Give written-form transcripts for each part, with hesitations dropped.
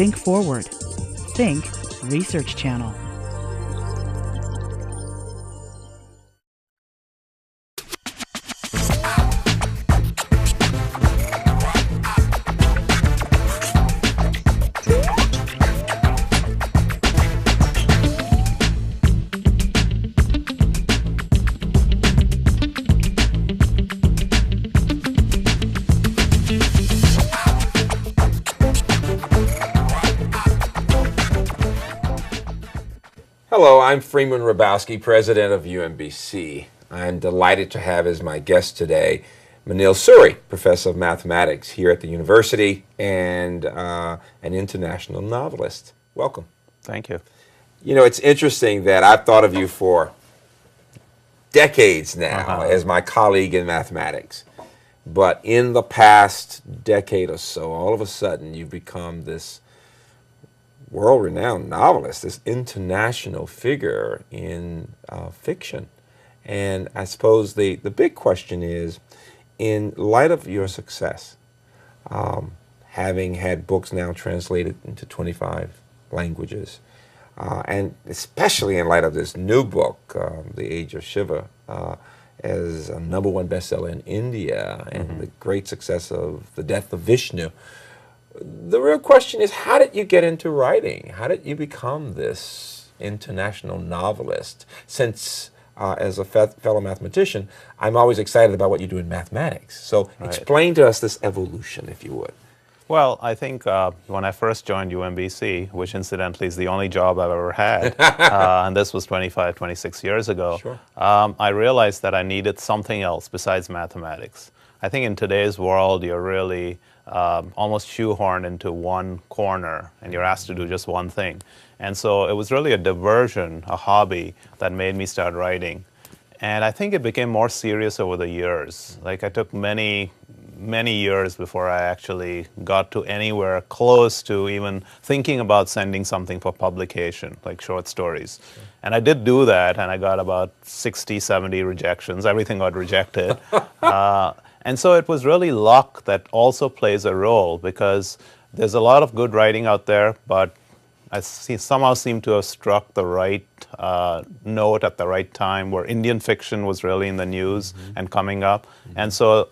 Think Forward. Think Research Channel. Hello, I'm Freeman Hrabowski, president of UMBC. I'm delighted to have as my guest today Manil Suri, professor of mathematics here at the university and an international novelist. Welcome. Thank you. You know, it's interesting that I've thought of you for decades now as my colleague in mathematics. But in the past decade or so, all of a sudden you've become this world-renowned novelist, this international figure in fiction. And I suppose the big question is, in light of your success, having had books now translated into 25 languages, and especially in light of this new book, The Age of Shiva, as a #1 bestseller in India, and the great success of The Death of Vishnu, the real question is, how did you get into writing? How did you become this international novelist? Since, as a fellow mathematician, I'm always excited about what you do in mathematics. So explain to us this evolution, if you would. Well, I think when I first joined UMBC, which incidentally is the only job I've ever had, and this was 25, 26 years ago, I realized that I needed something else besides mathematics. I think in today's world, you're really almost shoehorned into one corner, and you're asked to do just one thing. And so it was really a diversion, a hobby, that made me start writing. And I think it became more serious over the years. Like, I took many years before I actually got to anywhere close to even thinking about sending something for publication, like short stories. And I did do that, and I got about 60, 70 rejections. Everything got rejected. And so it was really luck that also plays a role, because there's a lot of good writing out there, but I somehow seem to have struck the right note at the right time, where Indian fiction was really in the news and coming up. And so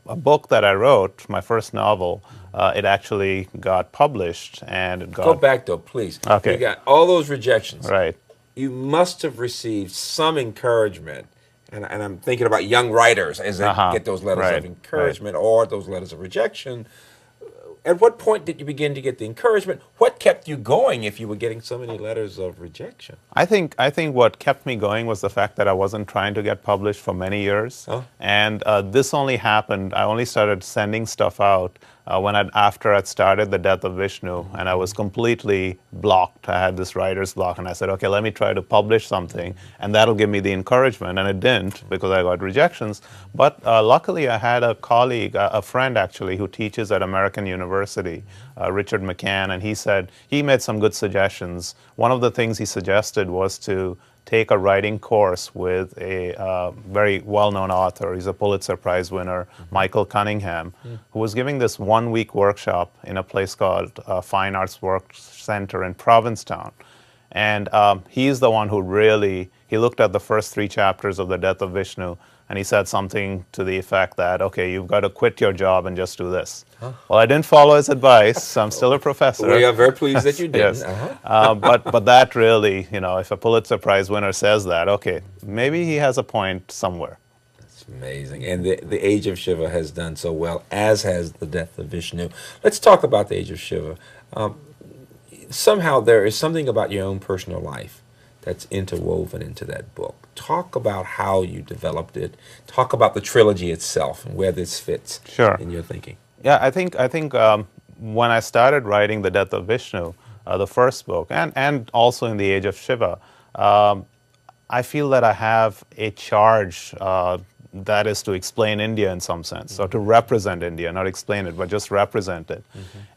a book that I wrote, my first novel, it actually got published, and it got... Go back though, please. Okay. You got all those rejections. Right. You must have received some encouragement. And I'm thinking about young writers as they get those letters of encouragement or those letters of rejection. At what point did you begin to get the encouragement? What kept you going if you were getting so many letters of rejection? I think what kept me going was the fact that I wasn't trying to get published for many years. And this only happened, I only started sending stuff out after I'd started The Death of Vishnu, and I was completely blocked. I had this writer's block, and I said, okay, let me try to publish something, and that'll give me the encouragement. And it didn't, because I got rejections. But luckily, I had a colleague, a friend actually, who teaches at American University, Richard McCann, and he said, he made some good suggestions. One of the things he suggested was to take a writing course with a very well-known author. He's a Pulitzer Prize winner, Michael Cunningham, who was giving this one-week workshop in a place called Fine Arts Work Center in Provincetown. And he's the one who really, he looked at the first 3 chapters of The Death of Vishnu, and he said something to the effect that, okay, you've got to quit your job and just do this. Well, I didn't follow his advice, so I'm still a professor. We are very pleased that you didn't. Yes. But that really, you know, if a Pulitzer Prize winner says that, okay, maybe he has a point somewhere. That's amazing. And the Age of Shiva has done so well, as has The Death of Vishnu. Let's talk about The Age of Shiva. Somehow there is something about your own personal life that's interwoven into that book. Talk about how you developed it. Talk about the trilogy itself and where this fits in your thinking. Yeah, I think when I started writing The Death of Vishnu, the first book, and also in The Age of Shiva, I feel that I have a charge that is to explain India in some sense, or to represent India, not explain it, but just represent it.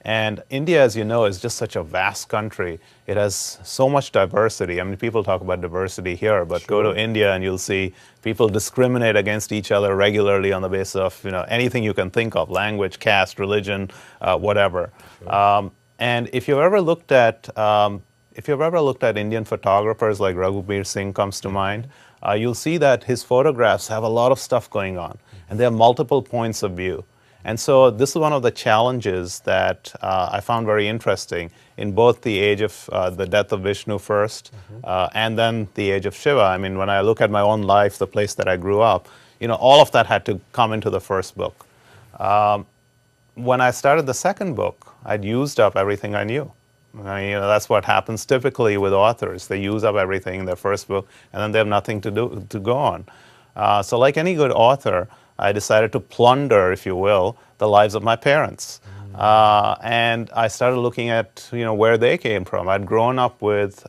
And India, as you know, is just such a vast country. It has so much diversity. I mean, people talk about diversity here, but go to India and you'll see people discriminate against each other regularly on the basis of, you know, anything you can think of, language, caste, religion, whatever. And if you've ever looked at Indian photographers like Raghubir Singh comes to mind, you'll see that his photographs have a lot of stuff going on, and they have multiple points of view. And so this is one of the challenges that I found very interesting in both the the Death of Vishnu first, and then the Age of Shiva. I mean, when I look at my own life, the place that I grew up, all of that had to come into the first book. When I started the second book, I'd used up everything I knew. That's what happens typically with authors. They use up everything in their first book, and then they have nothing to go on. So like any good author, I decided to plunder, if you will, the lives of my parents. And I started looking at where they came from. I'd grown up with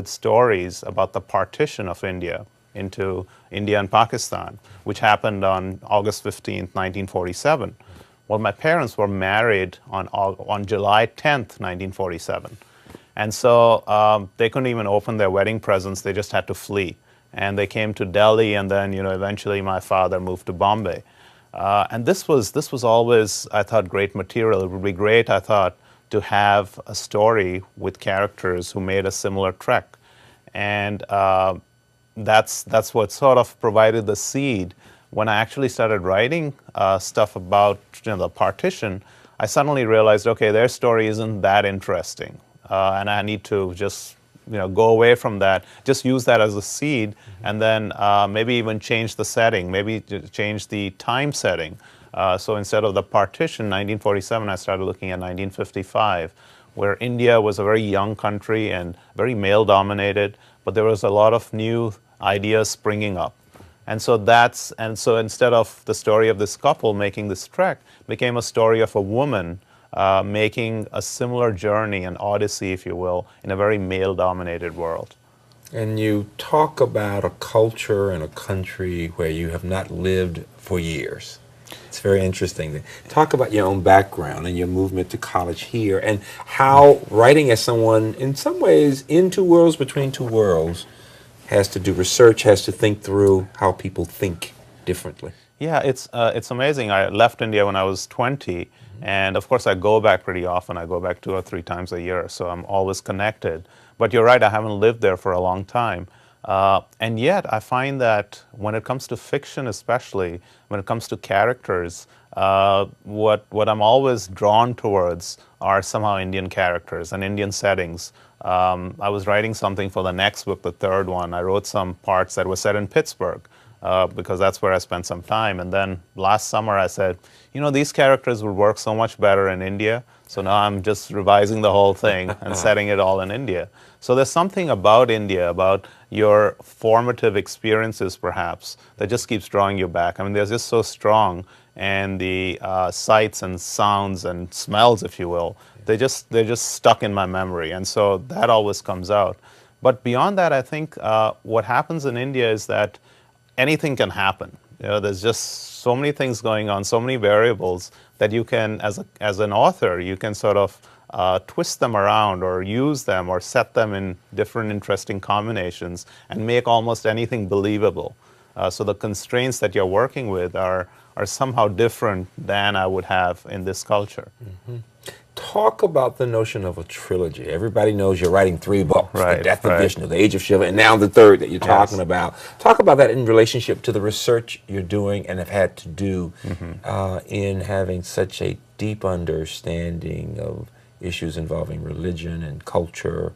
stories about the partition of India into India and Pakistan, which happened on August 15th, 1947. Well, my parents were married on July 10th, 1947. And so they couldn't even open their wedding presents. They just had to flee. And they came to Delhi, and then eventually my father moved to Bombay. And this was always, I thought, great material. It would be great, I thought, to have a story with characters who made a similar trek. And that's what sort of provided the seed. When I actually started writing stuff about the partition, I suddenly realized, okay, their story isn't that interesting, and I need to just go away from that, just use that as a seed, and then maybe even change the setting, maybe change the time setting. So instead of the partition, 1947, I started looking at 1955, where India was a very young country and very male-dominated, but there was a lot of new ideas springing up. And so instead of the story of this couple making this trek, became a story of a woman making a similar journey, an odyssey, if you will, in a very male-dominated world. And you talk about a culture and a country where you have not lived for years. It's very interesting. Talk about your own background and your movement to college here, and how writing as someone, in some ways, in two worlds, between two worlds, has to do research, has to think through how people think differently. Yeah, it's amazing. I left India when I was 20, and of course I go back pretty often. I go back 2 or 3 times a year, so I'm always connected. But you're right, I haven't lived there for a long time. And yet I find that when it comes to fiction especially, when it comes to characters, what I'm always drawn towards are somehow Indian characters and Indian settings. I was writing something for the next book, the third one. I wrote some parts that were set in Pittsburgh because that's where I spent some time. And then last summer I said, these characters would work so much better in India. So now I'm just revising the whole thing and setting it all in India. So there's something about India, about your formative experiences perhaps, that just keeps drawing you back. I mean, they're just so strong, and the sights and sounds and smells, if you will, they're just stuck in my memory, and so that always comes out. But beyond that, I think what happens in India is that anything can happen. There's just so many things going on, so many variables that you can, as an author, you can sort of twist them around or use them or set them in different interesting combinations and make almost anything believable. So the constraints that you're working with are somehow different than I would have in this culture. Mm-hmm. Talk about the notion of a trilogy. Everybody knows you're writing 3 books, right, The Death of Vishnu, The Age of Shiva, and now the third that you're talking about. Talk about that in relationship to the research you're doing and have had to do in having such a deep understanding of issues involving religion and culture.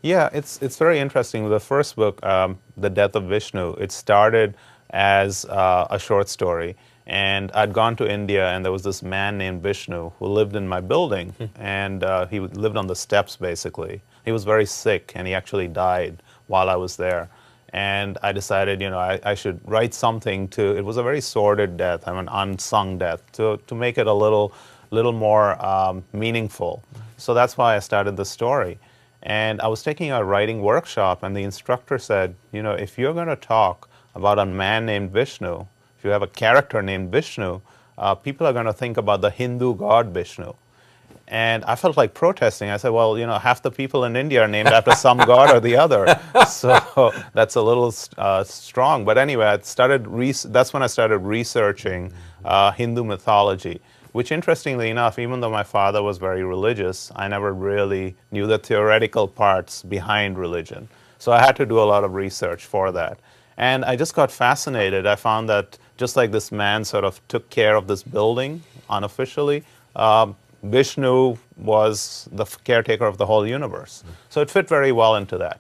Yeah, it's very interesting. The first book, The Death of Vishnu, it started as a short story. And I'd gone to India, and there was this man named Vishnu who lived in my building, and he lived on the steps, basically. He was very sick, and he actually died while I was there. And I decided, I should write something it was a very sordid death, an unsung death, to make it a little more meaningful. So that's why I started the story. And I was taking a writing workshop, and the instructor said, if you're going to talk about a man named Vishnu, if you have a character named Vishnu, people are going to think about the Hindu god Vishnu. And I felt like protesting. I said, well, half the people in India are named after some god or the other. So that's a little strong. But anyway, that's when I started researching Hindu mythology. which interestingly enough, even though my father was very religious, I never really knew the theoretical parts behind religion. So I had to do a lot of research for that. And I just got fascinated. I found that just like this man sort of took care of this building unofficially, Vishnu was the caretaker of the whole universe. So it fit very well into that.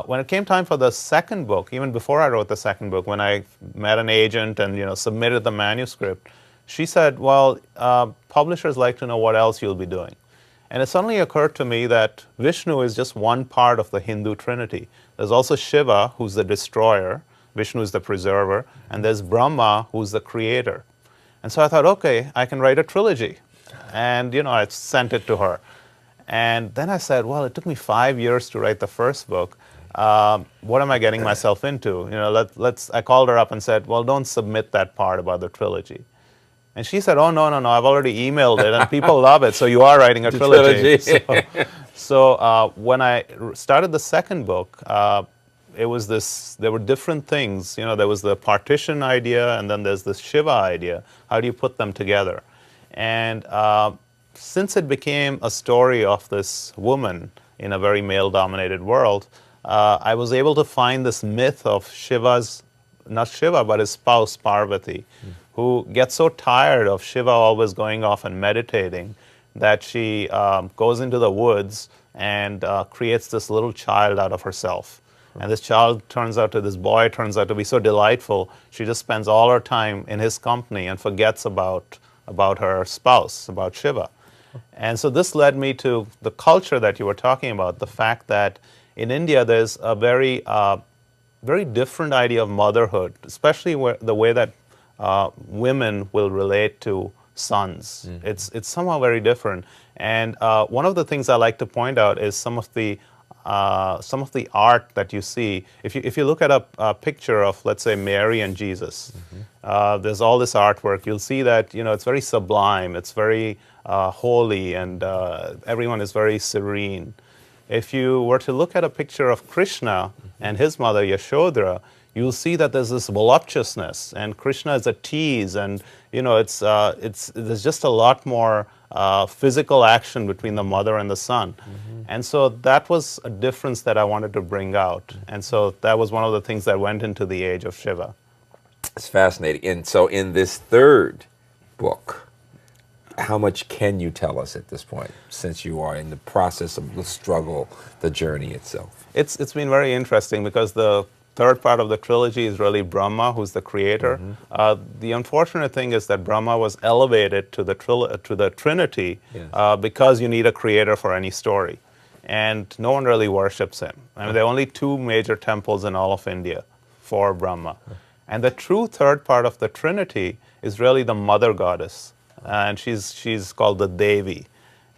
When it came time for the second book, even before I wrote the second book, when I met an agent and submitted the manuscript, she said, well, publishers like to know what else you'll be doing. And it suddenly occurred to me that Vishnu is just one part of the Hindu trinity. There's also Shiva, who's the destroyer, Vishnu is the preserver, and there's Brahma, who's the creator. And so I thought, okay, I can write a trilogy. And I sent it to her. And then I said, well, it took me 5 years to write the first book. What am I getting myself into? I called her up and said, well, don't submit that part about the trilogy. And she said, oh, no, I've already emailed it, and people love it, so you are writing a trilogy. So when I started the second book, there were different things. There was the partition idea, and then there's this Shiva idea. How do you put them together? And since it became a story of this woman in a very male-dominated world, I was able to find this myth of not Shiva, but his spouse, Parvati, who gets so tired of Shiva always going off and meditating that she goes into the woods and creates this little child out of herself. And this boy turns out to be so delightful, she just spends all her time in his company and forgets about her spouse, about Shiva. And so this led me to the culture that you were talking about, the fact that in India there's a very different idea of motherhood, especially the way that women will relate to sons. It's somehow very different. And one of the things I like to point out is some of the art that you see. If you look at a picture of, let's say, Mary and Jesus, there's all this artwork. You'll see that it's very sublime. It's very holy, and everyone is very serene. If you were to look at a picture of Krishna and his mother Yashodhara, you'll see that there's this voluptuousness, and Krishna is a tease, and there's just a lot more physical action between the mother and the son. And so that was a difference that I wanted to bring out. And so that was one of the things that went into the Age of Shiva. It's fascinating. And so in this third book, how much can you tell us at this point, since you are in the process of the struggle, the journey itself? It's been very interesting because the third part of the trilogy is really Brahma, who's the creator. The unfortunate thing is that Brahma was elevated to the Trinity because you need a creator for any story. And no one really worships him. I mean, there are only 2 major temples in all of India for Brahma. And the true third part of the Trinity is really the mother goddess. And she's called the Devi.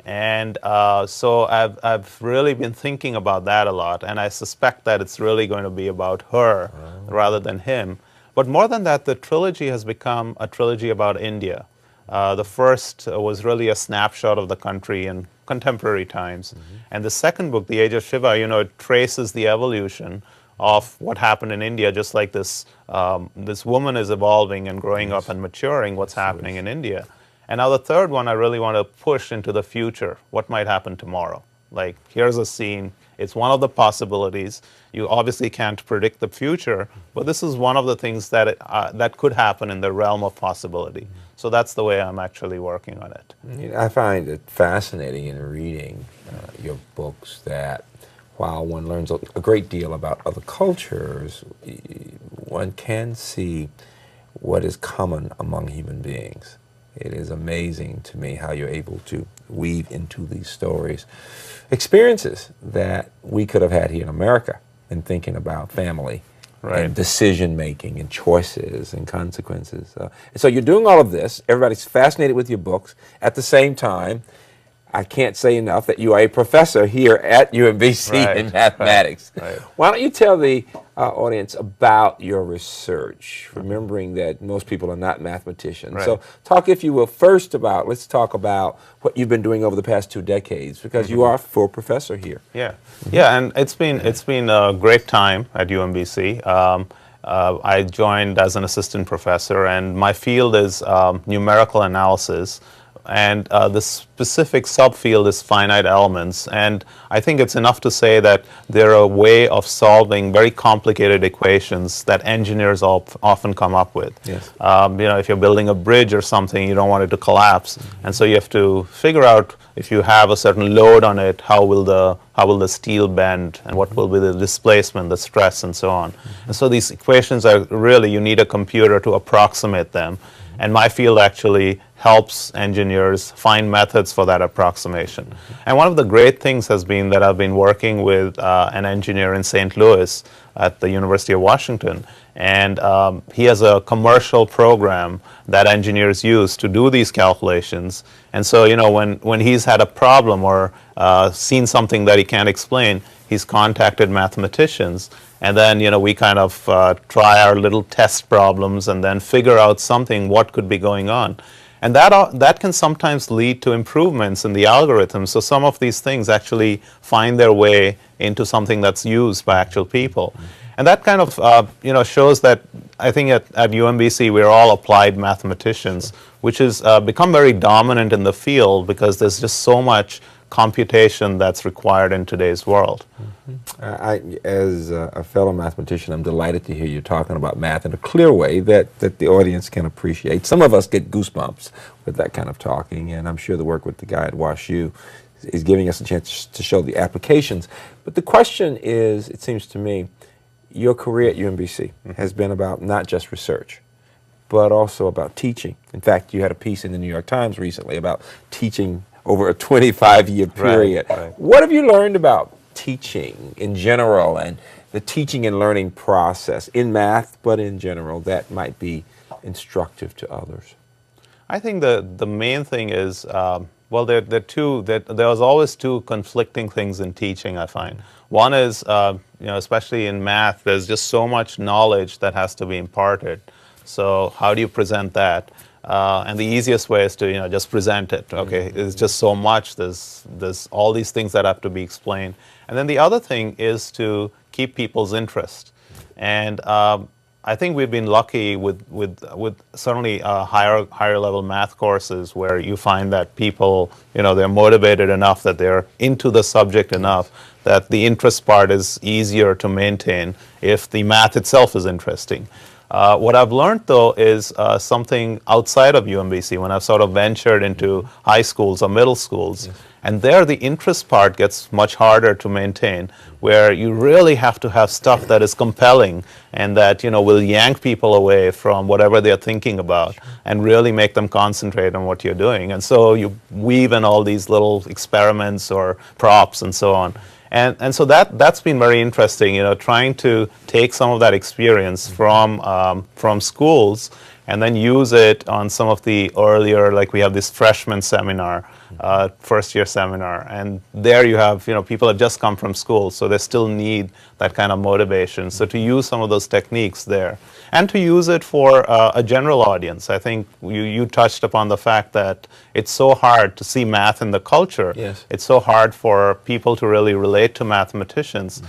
And so I've really been thinking about that a lot, and I suspect that it's really going to be about her rather than him. But more than that, the trilogy has become a trilogy about India. The first was really a snapshot of the country in contemporary times. And the second book, The Age of Shiva, it traces the evolution of what happened in India, just like this woman is evolving and growing up and maturing, what's happening in India. And now the third one, I really want to push into the future. What might happen tomorrow? Like, here's a scene. It's one of the possibilities. You obviously can't predict the future, but this is one of the things that that could happen in the realm of possibility. So that's the way I'm actually working on it. I find it fascinating in reading your books that while one learns a great deal about other cultures, one can see what is common among human beings. It is amazing to me how you're able to weave into these stories experiences that we could have had here in America in thinking about family and decision-making and choices and consequences. And so you're doing all of this. Everybody's fascinated with your books. At the same time, I can't say enough that you are a professor here at UMBC in mathematics. Why don't you tell the audience about your research, remembering that most people are not mathematicians. So talk, if you will, first about, let's talk about what you've been doing over the past 2 decades, because you are a full professor here. Yeah, and it's been a great time at UMBC. I joined as an assistant professor, and my field is numerical analysis, and the specific subfield is finite elements. And I think it's enough to say that they're a way of solving very complicated equations that engineers often come up with. Yes. If you're building a bridge or something, you don't want it to collapse, and so you have to figure out, if you have a certain load on it, how will the steel bend, and what will be the displacement, the stress, and so on. And so these equations are really, you need a computer to approximate them. And my field actually helps engineers find methods for that approximation. And one of the great things has been that I've been working with an engineer in St. Louis at the University of Washington. And he has a commercial program that engineers use to do these calculations. And so, when he's had a problem or seen something that he can't explain, he's contacted mathematicians. And then, we kind of try our little test problems and then figure out what could be going on. And that can sometimes lead to improvements in the algorithm. So some of these things actually find their way into something that's used by actual people. And that kind of, shows that I think at UMBC we're all applied mathematicians, which has become very dominant in the field because there's just so much computation that's required in today's world. As a fellow mathematician, I'm delighted to hear you talking about math in a clear way that the audience can appreciate. Some of us get goosebumps with that kind of talking, and I'm sure the work with the guy at WashU is giving us a chance to show the applications. But the question is, it seems to me, your career at UMBC has been about not just research, but also about teaching. In fact, you had a piece in the New York Times recently about teaching over a 25-year period. Right. What have you learned about teaching in general and the teaching and learning process in math, but in general, that might be instructive to others? I think the main thing is, there's always two conflicting things in teaching, I find. One is, especially in math, there's just so much knowledge that has to be imparted. So how do you present that? And the easiest way is to just present it. Okay, it's just so much. There's all these things that have to be explained. And then the other thing is to keep people's interest. And I think we've been lucky with certainly higher level math courses where you find that people they're motivated enough, that they're into the subject enough that the interest part is easier to maintain if the math itself is interesting. What I've learned, though, is something outside of UMBC when I've sort of ventured into high schools or middle schools. Yes. And there the interest part gets much harder to maintain, where you really have to have stuff that is compelling and that will yank people away from whatever they're thinking about and really make them concentrate on what you're doing. And so you weave in all these little experiments or props and so on. And so that's been very interesting, trying to take some of that experience from schools and then use it on some of the earlier, like we have this freshman seminar, first year seminar, and there you have, people have just come from school, so they still need that kind of motivation. So to use some of those techniques there, and to use it for a general audience. I think you touched upon the fact that it's so hard to see math in the culture. Yes. It's so hard for people to really relate to mathematicians.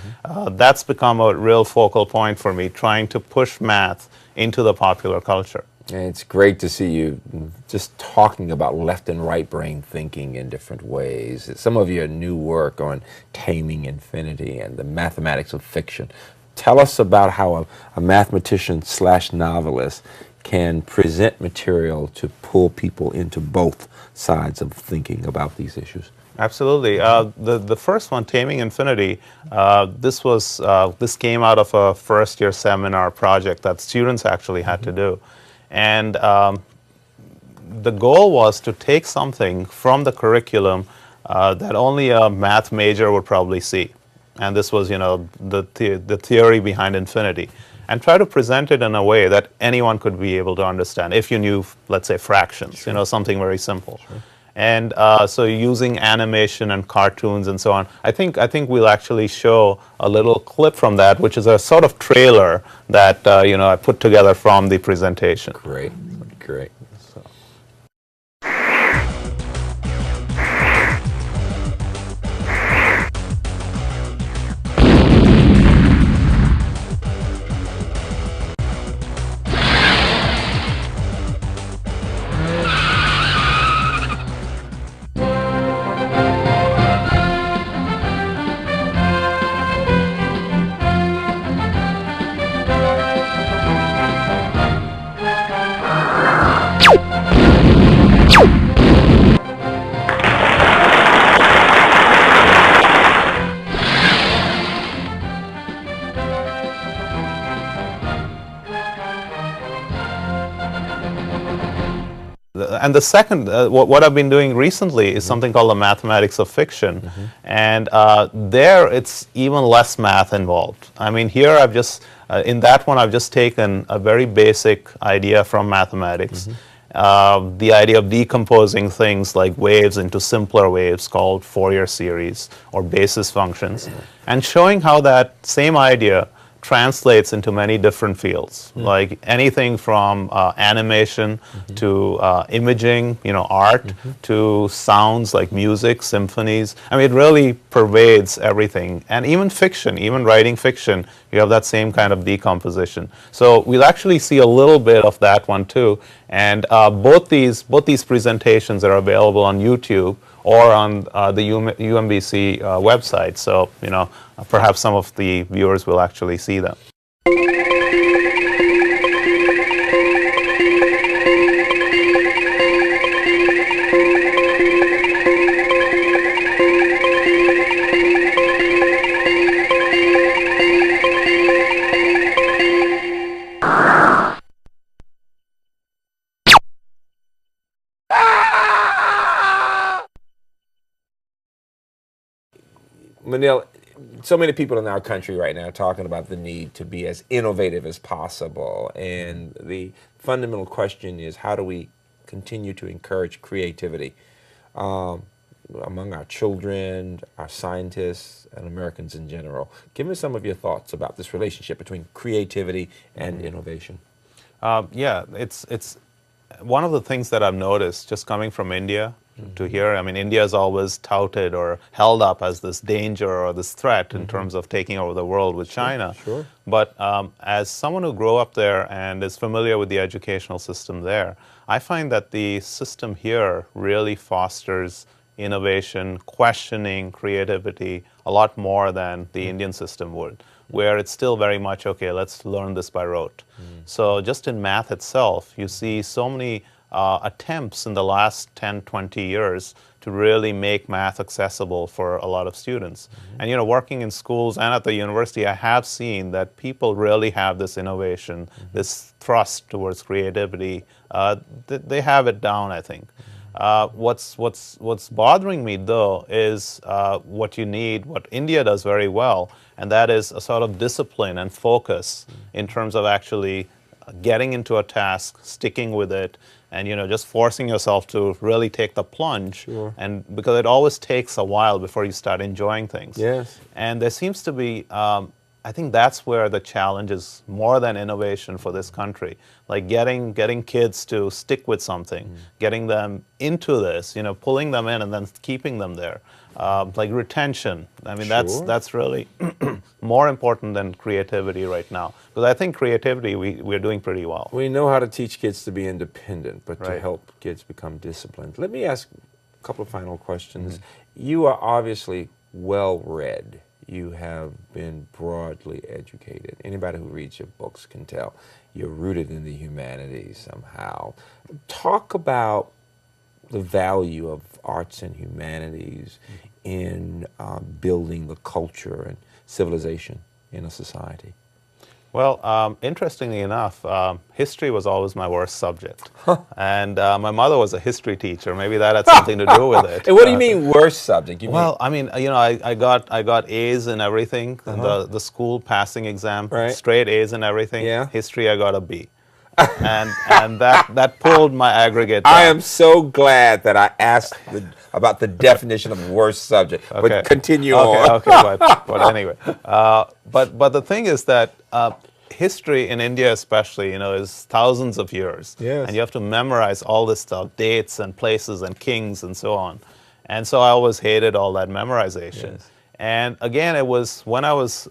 That's become a real focal point for me, trying to push math into the popular culture. And it's great to see you just talking about left and right brain thinking in different ways. Some of your new work on taming infinity and the mathematics of fiction. Tell us about how a mathematician / novelist can present material to pull people into both sides of thinking about these issues. Absolutely. The first one, Taming Infinity, this came out of a first-year seminar project that students actually had to do. And the goal was to take something from the curriculum that only a math major would probably see. And this was, the theory behind infinity. And try to present it in a way that anyone could be able to understand if you knew, let's say, fractions, Sure. Something very simple. Sure. And so using animation and cartoons and so on, I think we'll actually show a little clip from that, which is a sort of trailer that I put together from the presentation. Great, great. So. And the second, what I've been doing recently is something called the mathematics of fiction. And there it's even less math involved. I mean, here I've just, in that one, I've just taken a very basic idea from mathematics. The idea of decomposing things like waves into simpler waves called Fourier series or basis functions, and showing how that same idea translates into many different fields, like anything from animation to imaging, art, to sounds like music, symphonies. I mean, it really pervades everything. And even fiction, even writing fiction, you have that same kind of decomposition. So we'll actually see a little bit of that one too. And both these presentations are available on YouTube or on the UMBC website. So, perhaps some of the viewers will actually see them. Manil, so many people in our country right now are talking about the need to be as innovative as possible. And the fundamental question is, how do we continue to encourage creativity among our children, our scientists, and Americans in general? Give me some of your thoughts about this relationship between creativity and innovation. Yeah, it's one of the things that I've noticed just coming from India to here. I mean, India is always touted or held up as this danger or this threat in terms of taking over the world with China. Sure. But as someone who grew up there and is familiar with the educational system there, I find that the system here really fosters innovation, questioning, creativity a lot more than the Indian system would, where it's still very much, okay, let's learn this by rote. So just in math itself, you see so many attempts in the last 10, 20 years to really make math accessible for a lot of students. And working in schools and at the university, I have seen that people really have this innovation, this thrust towards creativity. They have it down, I think. What's bothering me though is what you need, what India does very well, and that is a sort of discipline and focus in terms of actually getting into a task, sticking with it, and just forcing yourself to really take the plunge. Sure. And because it always takes a while before you start enjoying things. Yes. And there seems to be, I think that's where the challenge is more than innovation for this country. Like getting kids to stick with something, getting them into this, pulling them in and then keeping them there. Like retention. I mean, Sure. that's really more important than creativity right now. Because I think creativity, we're doing pretty well. We know how to teach kids to be independent, but to Right. help kids become disciplined. Let me ask a couple of final questions. You are obviously well-read. You have been broadly educated. Anybody who reads your books can tell you're rooted in the humanities somehow. Talk about the value of arts and humanities in building the culture and civilization in a society. Well, interestingly enough, history was always my worst subject. And my mother was a history teacher. Maybe that had something to do with it. And what do you mean worst subject? You Well, I mean, I got A's in everything. The school passing exam, Right. straight A's in everything. Yeah. History, I got a B. and that pulled my aggregate down. I am so glad that I asked about the definition of worst subject. Okay. But continue on. Okay, but anyway. But the thing is that history in India especially, is thousands of years. Yes. And you have to memorize all this stuff, dates and places and kings and so on. And so I always hated all that memorization. Yes. And again, it was when I was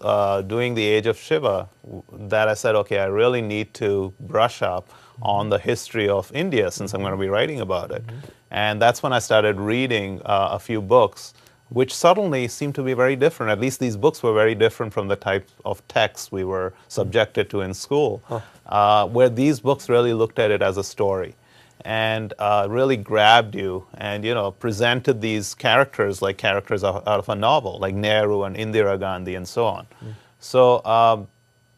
doing the Age of Shiva that I said, okay, I really need to brush up on the history of India since I'm going to be writing about it. And that's when I started reading a few books, which suddenly seemed to be very different. At least these books were very different from the type of texts we were subjected to in school, where these books really looked at it as a story. And really grabbed you and, presented these characters like characters out of a novel, like Nehru and Indira Gandhi and so on. So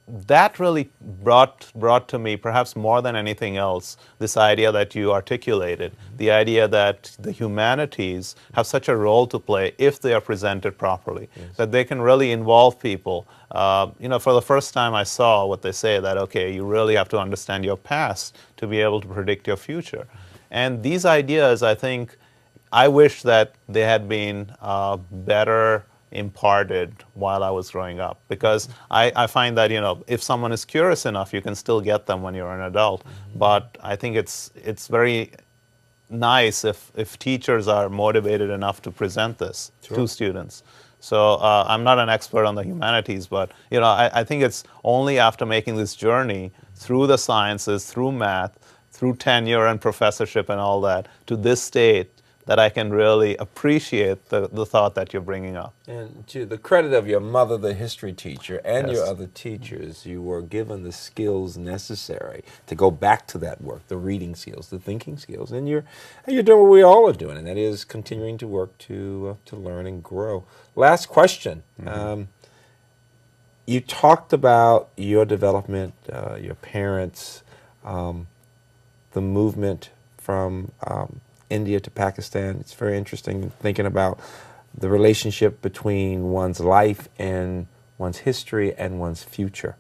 that really brought to me, perhaps more than anything else, this idea that you articulated, the idea that the humanities have such a role to play if they are presented properly, that they can really involve people. For the first time I saw what they say, that, okay, you really have to understand your past to be able to predict your future. And these ideas, I think, I wish that they had been better imparted while I was growing up, because I find that if someone is curious enough, you can still get them when you're an adult. But I think it's very nice if teachers are motivated enough to present this to students. So I'm not an expert on the humanities, but I think it's only after making this journey through the sciences, through math, through tenure and professorship and all that, to this state, that I can really appreciate the thought that you're bringing up. And to the credit of your mother, the history teacher, and your other teachers, you were given the skills necessary to go back to that work, the reading skills, the thinking skills, and you're doing what we all are doing, and that is continuing to work to learn and grow. Last question. You talked about your development, your parents, the movement from India to Pakistan. It's very interesting thinking about the relationship between one's life and one's history and one's future.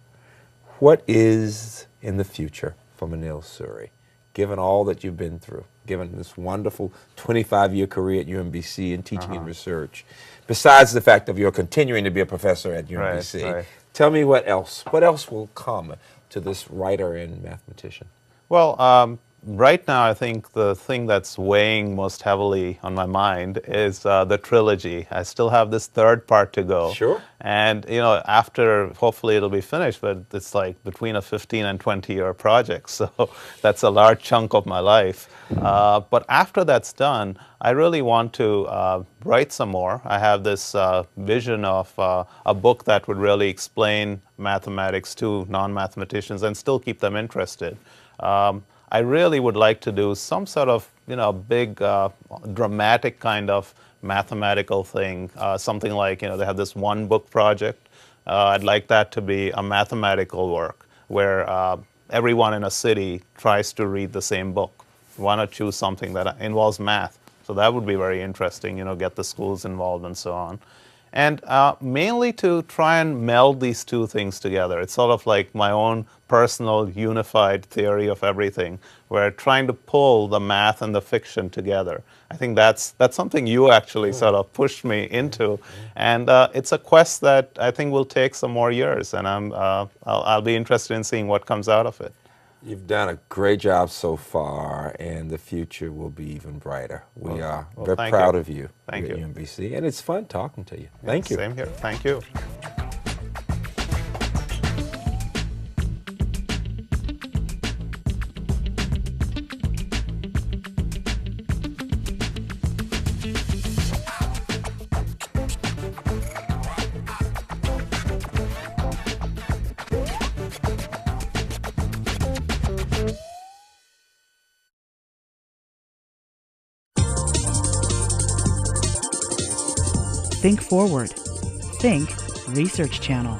What is in the future for Manil Suri, given all that you've been through, given this wonderful 25-year career at UMBC in teaching and research, besides the fact of you're continuing to be a professor at UMBC? Right. Tell me what else. What else will come to this writer and mathematician? Well, right now, I think the thing that's weighing most heavily on my mind is the trilogy. I still have this third part to go. Sure. And, after, hopefully it'll be finished, but it's like between a 15 and 20-year project, so that's a large chunk of my life. But after that's done, I really want to write some more. I have this vision of a book that would really explain mathematics to non-mathematicians and still keep them interested. I really would like to do some sort of, big, dramatic kind of mathematical thing, something like, they have this one book project. I'd like that to be a mathematical work where everyone in a city tries to read the same book. Why not choose something that involves math? So that would be very interesting, get the schools involved and so on. And mainly to try and meld these two things together. It's sort of like my own personal unified theory of everything, where trying to pull the math and the fiction together. I think that's something you actually sort of pushed me into, and it's a quest that I think will take some more years, and I'll be interested in seeing what comes out of it. You've done a great job so far, and the future will be even brighter. We are very proud of you at UMBC, and it's fun talking to you. Thank you. Same here. Thank you. Think Forward. Think Research Channel.